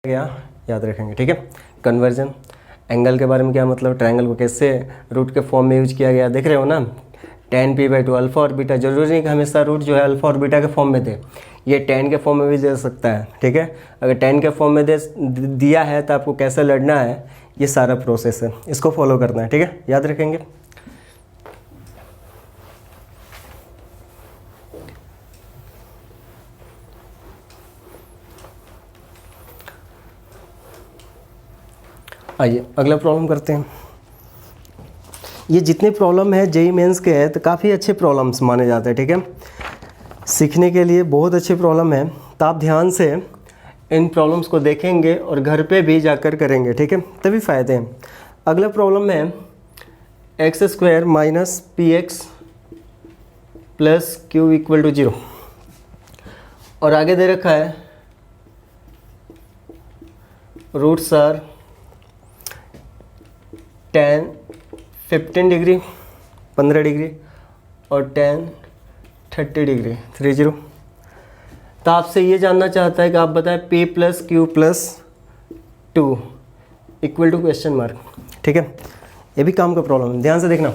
गया याद रखेंगे, ठीक है। कन्वर्जन, एंगल के बारे में क्या मतलब, ट्रायंगल को कैसे रूट के फॉर्म में यूज किया गया, देख रहे हो ना। tan p/2 अल्फा और बीटा, जरूरी नहीं कि हमेशा रूट जो है अल्फा और बीटा के फॉर्म में दे, ये tan के फॉर्म में भी दे सकता है, ठीक है। अगर tan के फॉर्म में दिया है तो आपको कैसे लड़ना है, ये सारा प्रोसेस है, इसको फॉलो करना है, ठीक है, याद रखेंगे। आइए अगला प्रॉब्लम करते हैं। ये जितने प्रॉब्लम है जेईई मेंस के हैं तो काफ़ी अच्छे प्रॉब्लम्स माने जाते हैं, ठीक है। सीखने के लिए बहुत अच्छे प्रॉब्लम है, तो आप ध्यान से इन प्रॉब्लम्स को देखेंगे और घर पे भी जाकर करेंगे, ठीक है, तभी फ़ायदे हैं। अगला प्रॉब्लम है x² - px + q = 0 और आगे दे रखा है roots are tan 15 degree 15 degree और tan 30 डिग्री 30। तो आपसे ये जानना चाहता है कि आप बताएं p + q + 2 = क्वेश्चन मार्क, ठीक है। ये भी काम का प्रॉब्लम है, ध्यान से देखना।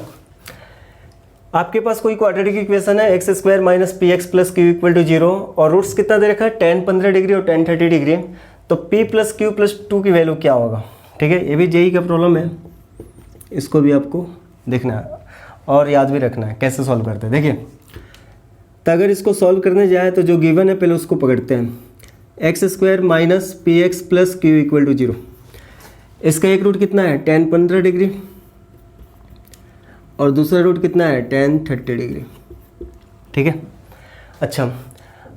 आपके पास कोई क्वाड्रेटिक इक्वेशन है x² - px + q = 0 और रूट्स कितना दे रखा है, tan 15 डिग्री और tan 30 डिग्री। तो p + q + 2 की वैल्यू क्या होगा, ठीक है। ये भी जेईई का प्रॉब्लम है, इसको भी आपको देखना है और याद भी रखना है कैसे सॉल्व करते हैं। देखिए, तो अगर इसको सॉल्व करने जाए तो जो गिवन है पहले उसको पकड़ते हैं। x² - px + q = 0, इसका एक रूट कितना है, tan 15 डिग्री और दूसरा रूट कितना है, tan 30 डिग्री, ठीक है। अच्छा,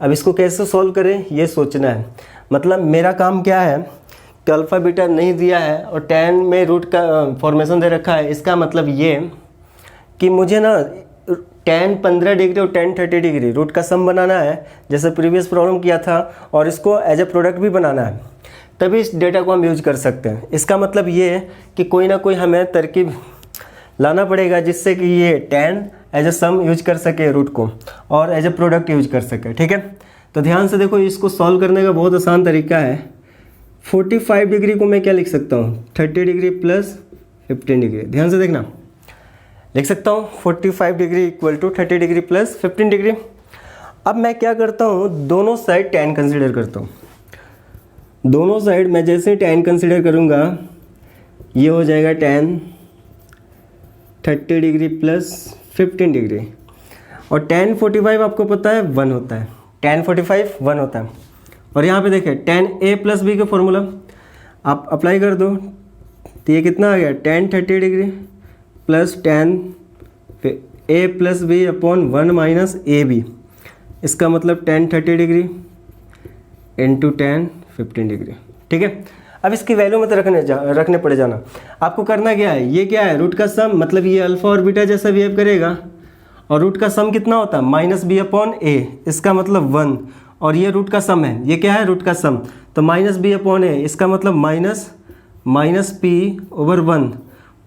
अब इसको कैसे सॉल्व करें ये सोचना है। मतलब मेरा काम क्या है कि अल्फ़ा बीटा नहीं दिया है और tan में रूट का फॉर्मेशन दे रखा है, इसका मतलब ये कि मुझे ना tan 15 डिग्री और tan 30 डिग्री रूट का सम बनाना है, जैसे प्रीवियस प्रॉब्लम किया था, और इसको एज ए प्रोडक्ट भी बनाना है, तभी इस डेटा को हम यूज कर सकते हैं। इसका मतलब ये है कि कोई ना कोई हमें तरकीब लाना पड़ेगा जिससे कि ये tan as a sum use कर सके रूट को और एज ए प्रोडक्ट यूज कर सके, ठीक है। तो ध्यान से देखो, इसको सॉल्व करने का बहुत आसान तरीका है। 45 डिग्री को मैं क्या लिख सकता हूँ, 30 डिग्री + 15 डिग्री। ध्यान से देखना, लिख सकता हूँ 45 डिग्री = 30 डिग्री + 15 डिग्री। अब मैं क्या करता हूँ, दोनों साइड tan कंसीडर करता हूँ। दोनों साइड मैं जैसे tan कंसीडर करूँगा, ये हो जाएगा tan 30 डिग्री + 15 डिग्री और tan 45 आपको पता है 1 होता है, tan 45 1 होता है। और यहाँ पे देखें tan a + b का फॉर्मूला आप अप्लाई कर दो, तो ये कितना आ गया, tan 30 degree + tan a + b / 1 - ab, इसका मतलब tan 30 डिग्री × tan 15 डिग्री, ठीक है। अब इसकी वैल्यू मत रखने पड़े जाना। आपको करना क्या है, ये क्या है, रूट का सम, मतलब ये अल्फ़ा और बीटा जैसा बिहेव करेगा और रूट का सम कितना होता है, -b/a, इसका मतलब 1, और ये रूट का सम है, ये क्या है, रूट का सम, तो -b/a, इसका मतलब -p/1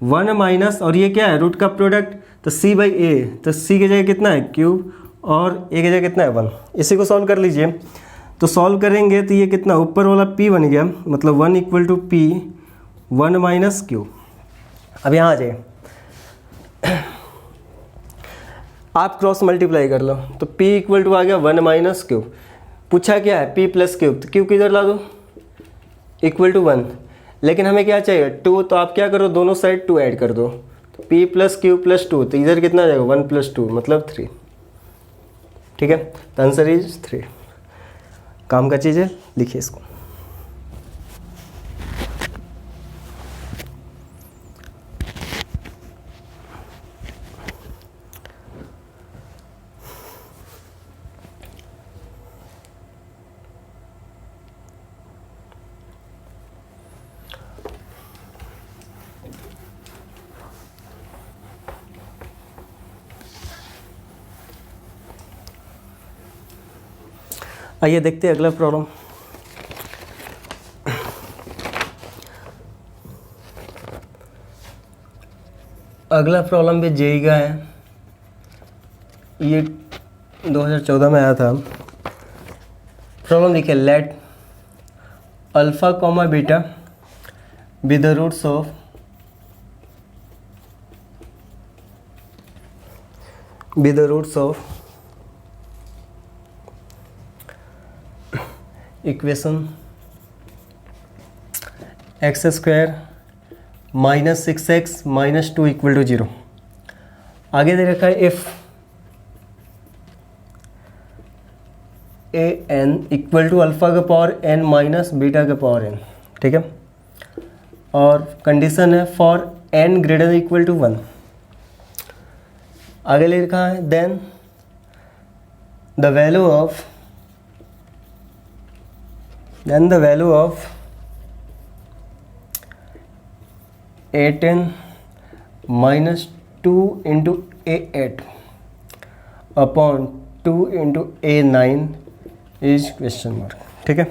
1 माइनस, और ये क्या है, रूट का प्रोडक्ट, तो c/a, तो c की जगह कितना है, q, और a की जगह कितना है, 1। इसी को सॉल्व कर लीजिए। तो सॉल्व करेंगे तो ये कितना, ऊपर वाला p बन गया, मतलब 1 = p 1 - q। अब यहाँ आ जाए, आप क्रॉस मल्टीप्लाई कर लो, तो p = आ गया 1 - q। पूछा क्या है, p + q, तो q किधर ला दो, = 1, लेकिन हमें क्या चाहिए, 2, तो आप क्या करो, दोनों साइड 2 ऐड कर दो, तो p + q + 2, तो इधर कितना आ जाएगा, 1 + 2 मतलब 3, ठीक है। तो आंसर इज 3। काम का चीज़ है, लिखिए इसको। आइए देखते हैं अगला प्रॉब्लम। अगला प्रॉब्लम भी जेईई का है, ये 2014 में आया था। प्रॉब्लम देखिए, let alpha comma beta with the roots of equation x square minus 6x minus 2 equal to 0। आगे दे रखा है if a n equal to alpha का पावर n माइनस बीटा का पावर n, ठीक है। और कंडीशन है for n greater than equal to 1। आगे ले रखा है then the value of a10 minus 2 into a8 upon 2 into a9 is question mark, ठीक है।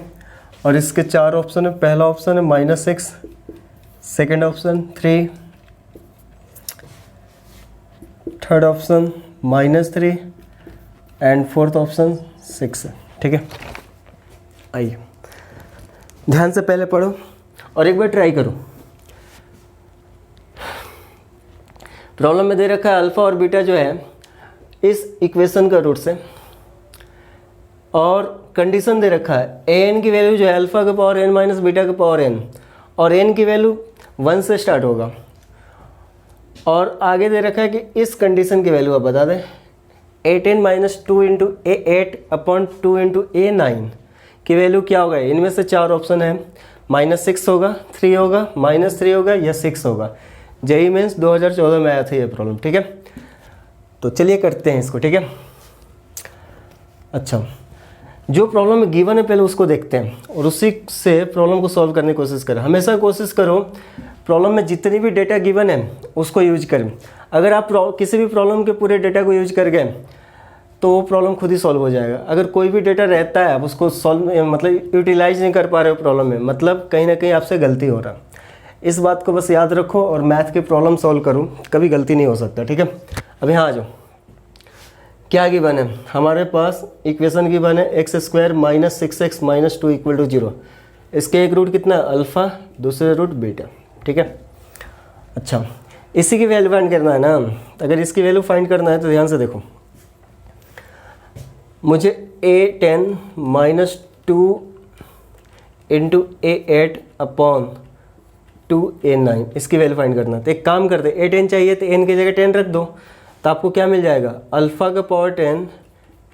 और इसके 4 ऑप्शन है। पहला ऑप्शन है -6, second option 3, third option -3 and fourth option 6 है, ठीक है। आइए ध्यान से पहले पढ़ो और एक बार ट्राई करो। प्रॉब्लम में दे रखा है अल्फ़ा और बीटा जो है इस इक्वेशन का रूट से, और कंडीशन दे रखा है ए एन की वैल्यू जो है अल्फ़ा का पावर n माइनस बीटा का पावर n, और n की वैल्यू 1 से स्टार्ट होगा। और आगे दे रखा है कि इस कंडीशन की वैल्यू आप बता दें। a10 minus 2 into a8 upon 2 into a9 की वैल्यू क्या होगा। इनमें से 4 ऑप्शन है, -6 होगा, 3 होगा, -3 होगा या 6 होगा। जेईई मेंस 2014 में आया था ये प्रॉब्लम, ठीक है। तो चलिए करते हैं इसको, ठीक है। अच्छा, जो प्रॉब्लम में गिवन है पहले उसको देखते हैं और उसी से प्रॉब्लम को सॉल्व करने की कोशिश करें। हमेशा कोशिश करो प्रॉब्लम में जितनी भी डेटा गिवन है उसको यूज करें। अगर आप किसी भी प्रॉब्लम के पूरे डेटा को यूज कर गए तो वो प्रॉब्लम खुद ही सॉल्व हो जाएगा। अगर कोई भी डेटा रहता है आप उसको सॉल्व मतलब यूटिलाइज नहीं कर पा रहे हो प्रॉब्लम में, मतलब कहीं ना कहीं आपसे गलती हो रहा। इस बात को बस याद रखो और मैथ के प्रॉब्लम सॉल्व करो, कभी गलती नहीं हो सकता, ठीक है। अब यहाँ आ जाओ, क्या गिवन है हमारे पास। इक्वेशन गिवन है x square minus 6x minus 2 equal to 0। इसके एक रूट कितना है अल्फ़ा, दूसरे रूट बीटा, ठीक है। अच्छा, इसी की वैल्यू फाइंड करना है ना। अगर इसकी वैल्यू फाइंड करना है तो ध्यान से देखो, मुझे a10 minus 2 into a8 upon 2a9 इसकी वैल्यू फाइंड करना है। तो एक काम करते हैं, a10 चाहिए तो n की जगह 10 रख दो, तो आपको क्या मिल जाएगा अल्फ़ा का पावर 10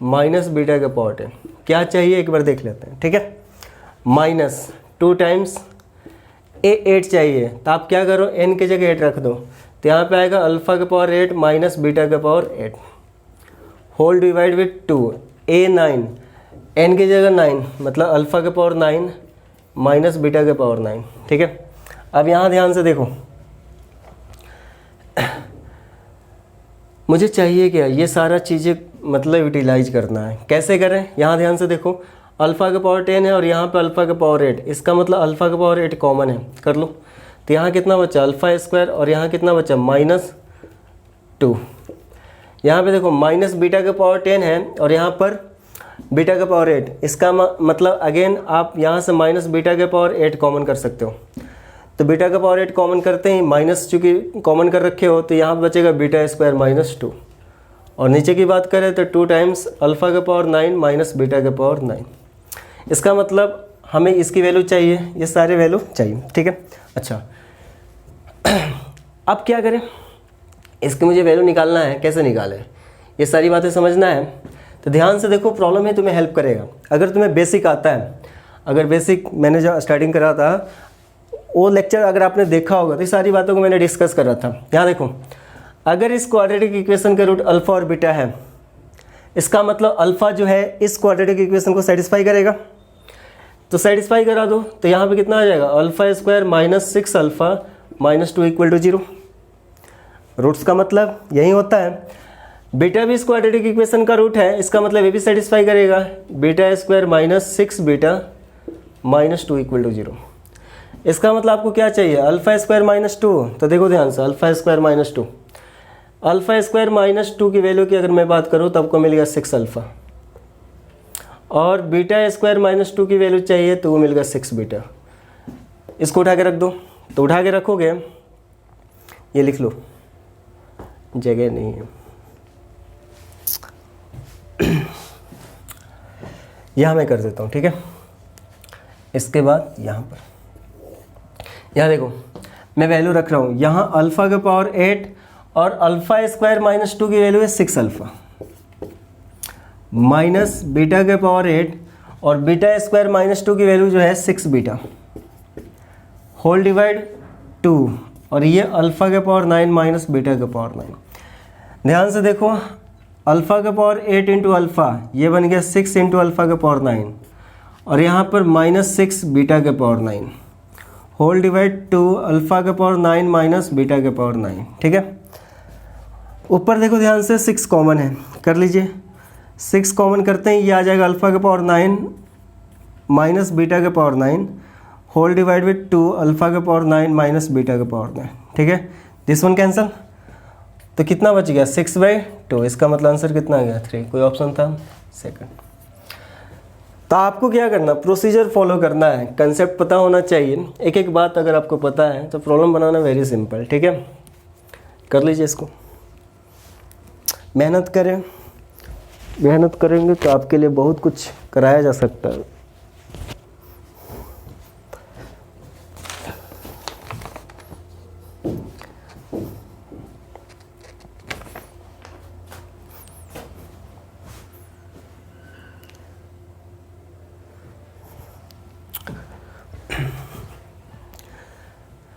माइनस बीटा का पावर 10। क्या चाहिए एक बार देख लेते हैं, ठीक है। माइनस 2 टाइम्स a8 चाहिए, तो आप क्या करो n की जगह 8 रख दो, तो यहाँ पे आएगा अल्फ़ा का पावर 8 माइनस बीटा का power 8 whole divide with 2। a9 n की जगह 9 मतलब अल्फ़ा का पावर 9 माइनस बीटा का पावर 9, ठीक है। अब यहाँ ध्यान से देखो, मुझे चाहिए क्या ये सारा चीज़ें मतलब यूटिलाइज करना है। कैसे करें, यहाँ ध्यान से देखो, अल्फ़ा का पावर 10 है और यहाँ पे अल्फ़ा का पावर 8, इसका मतलब अल्फ़ा का पावर 8 कॉमन है, कर लो। तो यहाँ कितना बचा अल्फ़ा स्क्वायर और यहाँ कितना बचा -2। यहाँ पे देखो माइनस बीटा का पावर 10 है और यहाँ पर बीटा का पावर 8, इसका मतलब अगेन आप यहाँ से माइनस बीटा का पावर 8 कॉमन कर सकते हो। तो बीटा का पावर 8 कॉमन करते ही माइनस चूँकि कॉमन कर रखे हो तो यहाँ बचेगा बीटा स्क्वायर -2, और नीचे की बात करें तो 2 टाइम्स अल्फ़ा का पावर 9 माइनस बीटा का पावर 9। इसका मतलब हमें इसकी वैल्यू चाहिए, ये सारे वैल्यू चाहिए, ठीक है। अच्छा, अब क्या करें, इसकी मुझे वैल्यू निकालना है, कैसे निकालें ये सारी बातें समझना है। तो ध्यान से देखो, प्रॉब्लम में तुम्हें हेल्प करेगा अगर तुम्हें बेसिक आता है। अगर बेसिक मैंने जो स्टार्टिंग करा था वो लेक्चर अगर आपने देखा होगा तो ये सारी बातों को मैंने डिस्कस कर रहा था। यहाँ देखो, अगर इस क्वाड्रेटिक इक्वेशन का रूट अल्फ़ा और बीटा है, इसका मतलब अल्फ़ा जो है इस क्वाड्रेटिक इक्वेशन को सेटिस्फाई करेगा, तो सेटिस्फाई करा दो। तो यहाँ पे कितना आ जाएगा alpha square minus 6 alpha minus 2 equal to 0। Roots का मतलब यही होता है। बीटा भी इस क्वाड्रेटिक इक्वेशन का रूट है, इसका मतलब ये भी सेटिस्फाई करेगा, beta square minus 6 beta minus 2 equal to 0। इसका मतलब आपको क्या चाहिए अल्फ़ा स्क्वायर -2। तो देखो ध्यान से, अल्फ़ा स्क्वायर -2, अल्फ़ा स्क्वायर -2 की वैल्यू की अगर मैं बात करूँ तो आपको मिलेगा 6 अल्फ़ा, और बीटा स्क्वायर -2 की वैल्यू चाहिए तो वो मिलेगा 6 बीटा। इसको उठा के रख दो, तो उठा के रखोगे, ये लिख लो, जगह नहीं है, यहाँ मैं कर देता हूँ, ठीक है। इसके बाद यहाँ पर, यहाँ देखो मैं वैल्यू रख रहा हूँ, यहाँ अल्फ़ा के पावर 8 और अल्फ़ा स्क्वायर माइनस 2 की वैल्यू है 6 अल्फ़ा, माइनस बीटा के पावर 8 और बीटा स्क्वायर माइनस 2 की वैल्यू जो है 6 बीटा, होल डिवाइड 2, और ये अल्फ़ा के पावर 9 माइनस बीटा के पावर 9। ध्यान से देखो, अल्फ़ा का पावर 8 इंटू अल्फ़ा, ये बन गया 6 इंटू अल्फ़ा का पावर 9, और यहाँ पर माइनस 6 बीटा के पावर 9, होल डिवाइड 2 अल्फ़ा का पावर 9 माइनस बीटा के पावर 9, ठीक है। ऊपर देखो ध्यान से, 6 कॉमन है, कर लीजिए, 6 कॉमन करते हैं, ये आ जाएगा अल्फ़ा का पावर 9 माइनस बीटा के power 9, whole divide with 2 alpha का पावर 9 माइनस बीटा का पावर 9, ठीक है। दिस वन कैंसल, तो कितना बच गया 6/2, इसका मतलब आंसर कितना आ गया 3। कोई ऑप्शन था सेकंड। तो आपको क्या करना, प्रोसीजर फॉलो करना है, कंसेप्ट पता होना चाहिए, एक एक बात अगर आपको पता है तो प्रॉब्लम बनाना वेरी सिंपल, ठीक है। कर लीजिए इसको, मेहनत करें, मेहनत करेंगे तो आपके लिए बहुत कुछ कराया जा सकता है।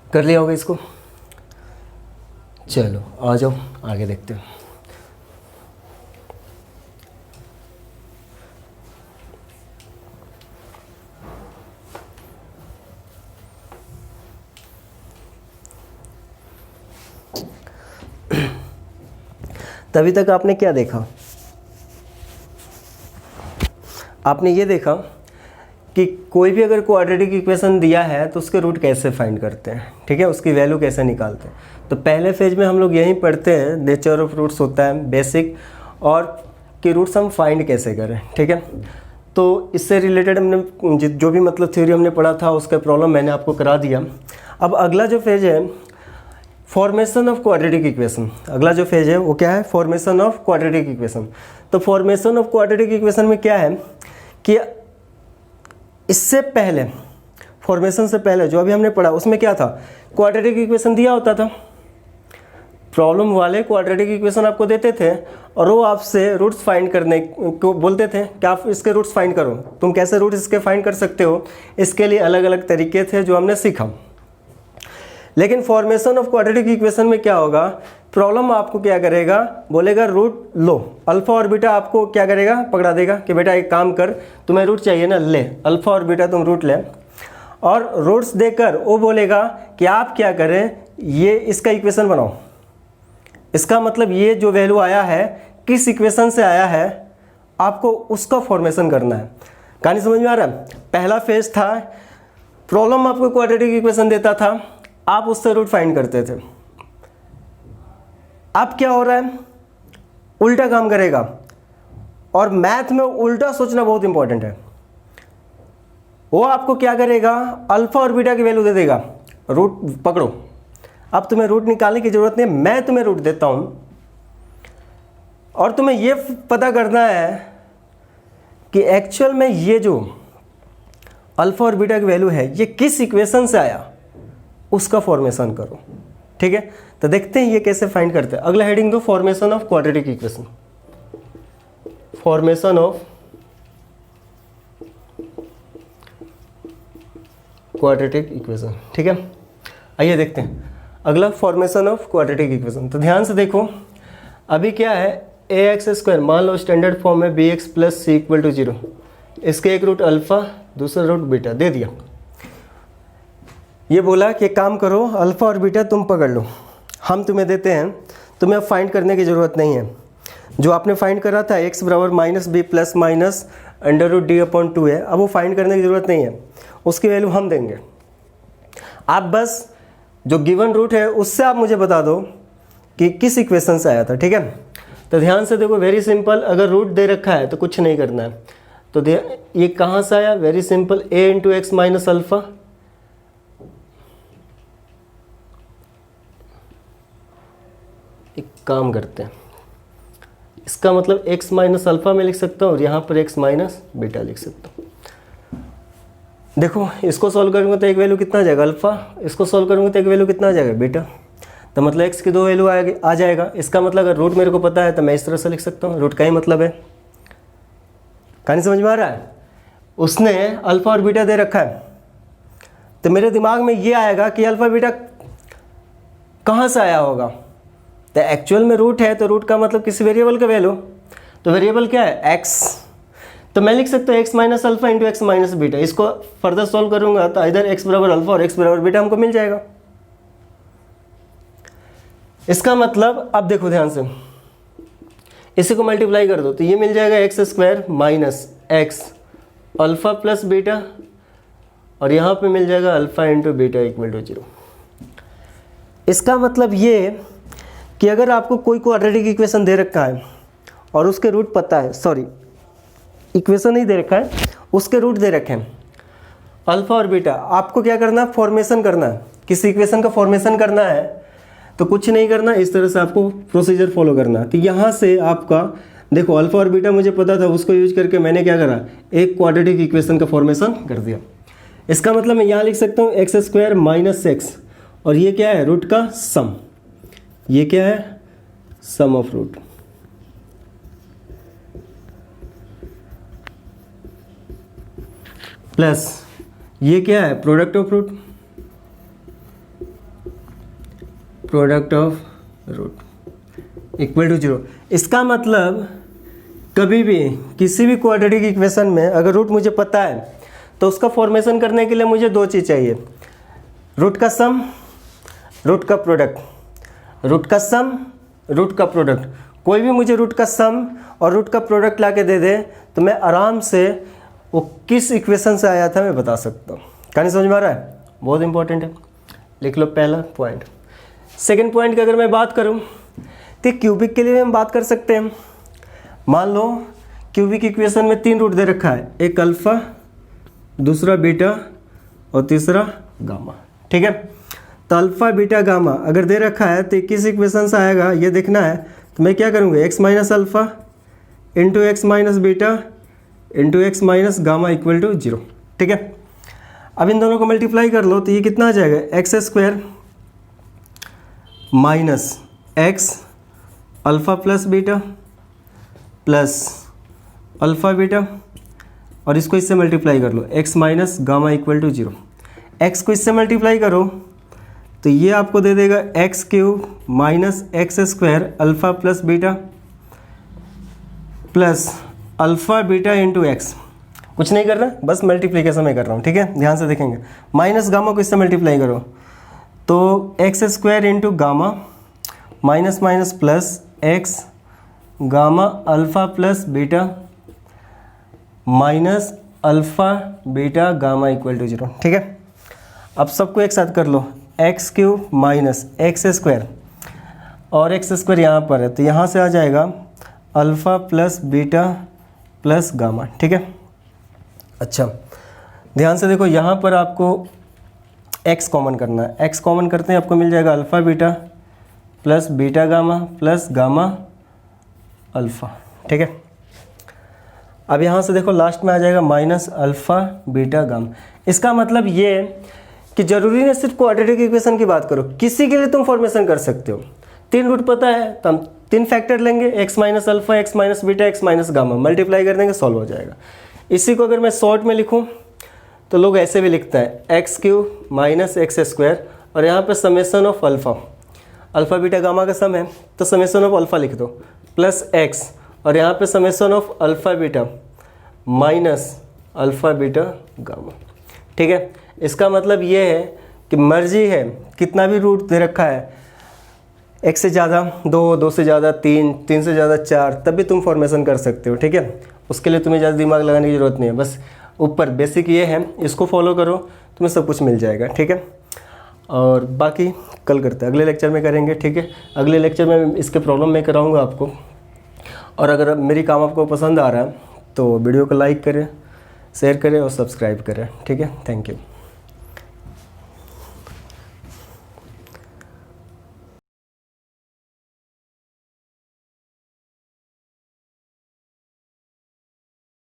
कर लिया होगा इसको, चलो आ जाओ आगे देखते हैं। तभी तक आपने क्या देखा, आपने ये देखा कि कोई भी अगर क्वाड्रेटिक इक्वेशन दिया है तो उसके रूट कैसे फाइंड करते हैं, ठीक है, उसकी वैल्यू कैसे निकालते हैं। तो पहले फेज में हम लोग यही पढ़ते हैं, नेचर ऑफ रूट्स होता है बेसिक, और कि रूट्स हम फाइंड कैसे करें, ठीक है। तो इससे रिलेटेड हमने जो भी मतलब थ्योरी हमने पढ़ा था उसका प्रॉब्लम मैंने आपको करा दिया। अब अगला जो फेज है फॉर्मेशन ऑफ क्वाड्रेटिक इक्वेशन, अगला जो फेज है वो क्या है, फॉर्मेशन ऑफ क्वाड्रेटिक इक्वेशन। तो फॉर्मेशन ऑफ क्वाड्रेटिक इक्वेशन में क्या है कि इससे पहले, फॉर्मेशन से पहले जो अभी हमने पढ़ा उसमें क्या था, क्वाड्रेटिक इक्वेशन दिया होता था, प्रॉब्लम वाले क्वाड्रेटिक इक्वेशन आपको देते थे और वो आपसे रूट्स फाइंड करने को बोलते थे कि आप इसके रूट्स फाइंड करो। तुम कैसे रूट्स इसके फाइंड कर सकते हो, इसके लिए अलग अलग तरीके थे जो हमने सीखा। लेकिन फॉर्मेशन ऑफ क्वाड्रेटिक इक्वेशन में क्या होगा, प्रॉब्लम आपको क्या करेगा, बोलेगा रूट लो, अल्फा और बीटा आपको क्या करेगा, पकड़ा देगा कि बेटा एक काम कर, तुम्हें रूट चाहिए ना, ले अल्फा और बीटा तुम रूट ले, और रूट्स देकर वो बोलेगा कि आप क्या करें, ये इसका इक्वेशन बनाओ। इसका मतलब ये जो वैल्यू आया है किस इक्वेशन से आया है, आपको उसका फॉर्मेशन करना है। कहानी समझ में आ रहा है। पहला फेज था, प्रॉब्लम आपको क्वाड्रेटिक इक्वेशन देता था, आप उससे रूट फाइंड करते थे। अब क्या हो रहा है, उल्टा काम करेगा, और मैथ में उल्टा सोचना बहुत इंपॉर्टेंट है। वो आपको क्या करेगा, अल्फा और बीटा की वैल्यू दे देगा, रूट पकड़ो, अब तुम्हें रूट निकालने की जरूरत नहीं, मैं तुम्हें रूट देता हूं, और तुम्हें ये पता करना है कि एक्चुअल में ये जो अल्फा और बीटा की वैल्यू है ये किस इक्वेशन से आया, उसका फॉर्मेशन करो, ठीक है। तो देखते हैं ये कैसे फाइंड करते हैं। अगला हेडिंग दो, formation of quadratic equation, formation of quadratic equation, ठीक है। आइए देखते हैं अगला, फॉर्मेशन ऑफ क्वाड्रेटिक इक्वेशन। तो ध्यान से देखो, अभी क्या है, ए एक्स स्क्वायर, मान लो स्टैंडर्ड फॉर्म में b x plus c equal to 0, इसके एक रूट अल्फा दूसरा रूट बीटा दे दिया। ये बोला कि काम करो, अल्फा और बीटा तुम पकड़ लो, हम तुम्हें देते हैं, तुम्हें अब फाइंड करने की ज़रूरत नहीं है। जो आपने फाइंड करा था x बराबर minus b plus minus under root d upon 2 है, अब वो फाइंड करने की ज़रूरत नहीं है, उसकी वैल्यू हम देंगे। आप बस जो गिवन रूट है उससे आप मुझे बता दो कि किस इक्वेशन से आया था, ठीक है। तो ध्यान से देखो, वेरी सिंपल, अगर रूट दे रखा है तो कुछ नहीं करना है। तो ये कहाँ से आया, very simple, a into x minus alpha एक काम करते हैं, इसका मतलब x माइनस अल्फ़ा में लिख सकता हूँ और यहाँ पर x माइनस बीटा लिख सकता हूँ। देखो इसको सॉल्व करूँगा तो एक वैल्यू कितना आ जाएगा अल्फ़ा, इसको सॉल्व करूँगा तो एक वैल्यू कितना आ जाएगा बीटा, तो मतलब x की 2 वैल्यू आ जाएगा। इसका मतलब अगर रूट मेरे को पता है तो मैं इस तरह से लिख सकता हूँ, रूट का ही मतलब है। कहानी समझ में आ रहा है? उसने अल्फ़ा और बीटा दे रखा है तो मेरे दिमाग में ये आएगा कि अल्फ़ा बीटा कहाँ से आया होगा, तो एक्चुअल में रूट है तो रूट का मतलब किसी वेरिएबल का वैल्यू, तो वेरिएबल क्या है x, तो मैं लिख सकता हूँ x minus alpha into x minus beta. इसको फर्दर सॉल्व करूँगा तो इधर x बराबर अल्फ़ा और x बराबर बीटा हमको मिल जाएगा। इसका मतलब अब देखो ध्यान से, इसी को मल्टीप्लाई कर दो तो ये मिल जाएगा x square minus x alpha plus beta और यहाँ पे मिल जाएगा alpha into beta equal to 0। इसका मतलब ये कि अगर आपको कोई क्वाड्रेटिक इक्वेशन दे रखा है और उसके रूट पता है, सॉरी इक्वेशन नहीं दे रखा है, उसके रूट दे रखे हैं अल्फ़ा और बीटा, आपको क्या करना है, फॉर्मेशन करना है, किसी इक्वेशन का फॉर्मेशन करना है तो कुछ नहीं करना, इस तरह से आपको प्रोसीजर फॉलो करना है। तो यहाँ से आपका देखो अल्फ़ा और बीटा मुझे पता था, उसको यूज करके मैंने क्या करा, एक क्वाड्रेटिक इक्वेशन का फॉर्मेशन कर दिया। इसका मतलब मैं यहाँ लिख सकता हूँ एक्स स्क्वायर माइनस एक्स और ये क्या है, रूट का सम, ये क्या है, सम ऑफ रूट, प्लस ये क्या है, product of root, product of root equal to 0। इसका मतलब कभी भी किसी भी क्वाड्रेटिक इक्वेशन में अगर रूट मुझे पता है तो उसका फॉर्मेशन करने के लिए मुझे 2 चीज़ चाहिए, रूट का सम, रूट का प्रोडक्ट, रूट का सम, रूट का प्रोडक्ट। कोई भी मुझे रूट का सम और रूट का प्रोडक्ट ला के दे दे तो मैं आराम से वो किस इक्वेशन से आया था मैं बता सकता हूँ। कहानी समझ में आ रहा है? बहुत इंपॉर्टेंट है, लिख लो पहला पॉइंट। सेकेंड पॉइंट की अगर मैं बात करूँ तो क्यूबिक के लिए हम बात कर सकते हैं। मान लो क्यूबिक इक्वेशन में 3 रूट दे रखा है, एक अल्फ़ा, दूसरा बीटा और तीसरा गामा, ठीक है। तो अल्फ़ा बीटा गामा अगर दे रखा है तो किस इक्वेशन से आएगा ये देखना है, तो मैं क्या करूँगा, x minus alpha into x minus beta into x minus gamma equal to 0, ठीक है। अब इन दोनों को मल्टीप्लाई कर लो तो ये कितना आ जाएगा, x square minus x alpha plus beta plus alpha beta और इसको इससे मल्टीप्लाई कर लो, x minus gamma equal to 0। x को इससे मल्टीप्लाई करो तो ये आपको दे देगा x cube minus x square alpha plus beta plus alpha beta into x. कुछ नहीं कर रहा, बस मल्टीप्लिकेशन में कर रहा हूँ, ठीक है, ध्यान से देखेंगे। माइनस गामा को इससे मल्टीप्लाई करो तो x square into gamma minus minus plus x gamma alpha plus beta minus alpha beta gamma equal to 0, ठीक है। अब सबको एक साथ कर लो, x cube minus x square और एक्स स्क्वायर यहाँ पर है तो यहाँ से आ जाएगा alpha plus beta plus gamma, ठीक है। अच्छा ध्यान से देखो, यहाँ पर आपको x कॉमन करना है, x कॉमन करते हैं आपको मिल जाएगा alpha beta plus beta gamma plus gamma alpha, ठीक है। अब यहाँ से देखो लास्ट में आ जाएगा माइनस अल्फ़ा बीटा गामा। इसका मतलब ये कि ज़रूरी नहीं सिर्फ क्वाड्रेटिक इक्वेशन की बात करो, किसी के लिए तुम फॉर्मेशन कर सकते हो। 3 रूट पता है तो हम 3 फैक्टर लेंगे, x minus alpha, x minus beta, x minus gamma, multiply कर देंगे, सॉल्व हो जाएगा। इसी को अगर मैं शॉर्ट में लिखूँ तो लोग ऐसे भी लिखते हैं, x cube minus x square और यहाँ पे summation of alpha, alpha beta gamma का सम है तो समेसन ऑफ अल्फ़ा लिख दो प्लस एक्स और यहाँ पे summation of alpha beta minus alpha beta gamma, ठीक है। इसका मतलब ये है कि मर्जी है कितना भी रूट दे रखा है, 1 से ज़्यादा 2, 2 से ज़्यादा 3, 3 से ज़्यादा 4, तब भी तुम फॉर्मेशन कर सकते हो, ठीक है। उसके लिए तुम्हें ज़्यादा दिमाग लगाने की ज़रूरत नहीं है, बस ऊपर बेसिक ये है, इसको फॉलो करो तुम्हें सब कुछ मिल जाएगा, ठीक है। और बाकी कल करते हैं, अगले लेक्चर में करेंगे, ठीक है। अगले लेक्चर में इसके प्रॉब्लम मैं कराऊंगा आपको। और अगर मेरी काम आपको पसंद आ रहा है तो वीडियो को लाइक करें, शेयर करें और सब्सक्राइब करें, ठीक है। Thank you.